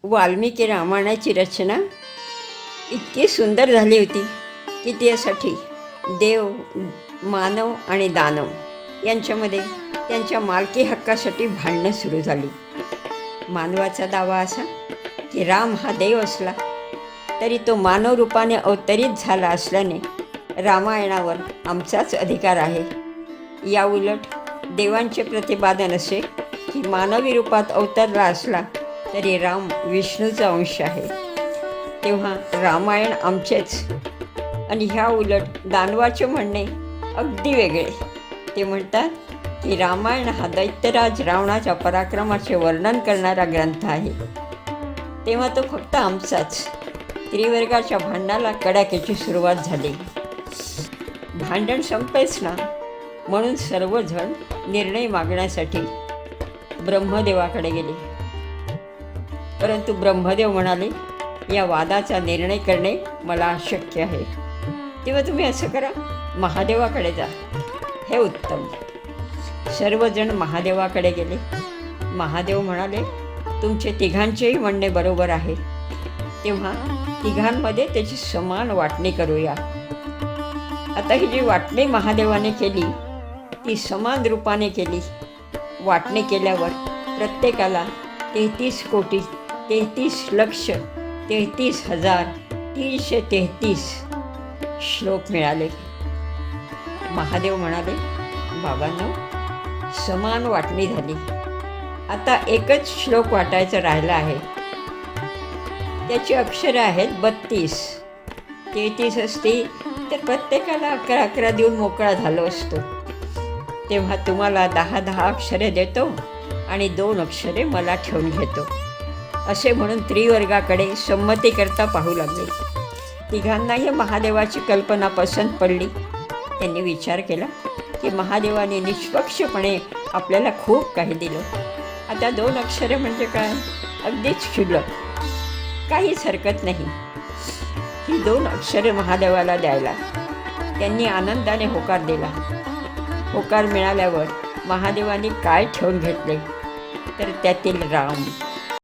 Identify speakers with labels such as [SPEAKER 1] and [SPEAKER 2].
[SPEAKER 1] वाल्मिकी रामायणाची रचना इतकी सुंदर झाली होती की त्यासाठी देव, मानव आणि दानव यांच्यामध्ये त्यांच्या मालकी हक्कासाठी भांडणं सुरू झाली. मानवाचा दावा असा की राम हा देव असला तरी तो मानव रूपाने अवतरित झाला असल्याने रामायणावर आमचाच अधिकार आहे. या उलट देवांचे प्रतिपादन असे की मानवी रूपात अवतरला असला तरी राम विष्णूचा अंश आहे, तेव्हा रामायण आमचेच. आणि ह्या उलट दानवाचे म्हणणे अगदी वेगळे. ते म्हणतात की रामायण हा दैत्यराज रावणाच्या पराक्रमाचे वर्णन करणारा ग्रंथ आहे, तेव्हा तो फक्त आमचाच. त्रिवर्गाच्या भांडणाला कडाक्याची सुरुवात झाली. भांडण संपेच ना, म्हणून सर्वजण निर्णय मागण्यासाठी ब्रह्मदेवाकडे गेले. परंतु ब्रह्मदेव म्हणाले, या वादाचा निर्णय करणे मला अशक्य आहे. तेव्हा तुम्ही असं करा, महादेवाकडे जा, हे उत्तम. सर्वजण महादेवाकडे गेले. महादेव म्हणाले, तुमचे तिघांचेही म्हणणे बरोबर आहे, तेव्हा तिघांमध्ये त्याची समान वाटणी करूया. आता ही जी वाटणी महादेवाने केली ती समान रूपाने केली. वाटणी केल्यावर प्रत्येकाला 33,33,33,333 श्लोक मिळाले. महादेव म्हणाले, बाबांनो, समान वाटणी झाली. आता एकच श्लोक वाटायचा राहिला आहे. त्याची अक्षरं आहेत 32. 33 असती तर प्रत्येकाला 11-11 देऊन मोकळा झालो असतो. तेव्हा तुम्हाला 10-10 अक्षरे देतो आणि 2 अक्षरे मला ठेवून घेतो, असे म्हणून त्रिवर्गाकडे संमती करता पाहू लागले. तिघांनाही महादेवाची कल्पना पसंत पडली. त्यांनी विचार केला की महादेवाने निष्पक्षपणे आपल्याला खूप काही दिलं. आता 2 अक्षरे म्हणजे काय, अगदीच क्षुल्लक, काहीच हरकत नाही ही 2 अक्षरे महादेवाला द्यायला. त्यांनी आनंदाने होकार दिला. होकार मिळाल्यावर महादेवाने काय ठेवून घेतले तर त्यातील राम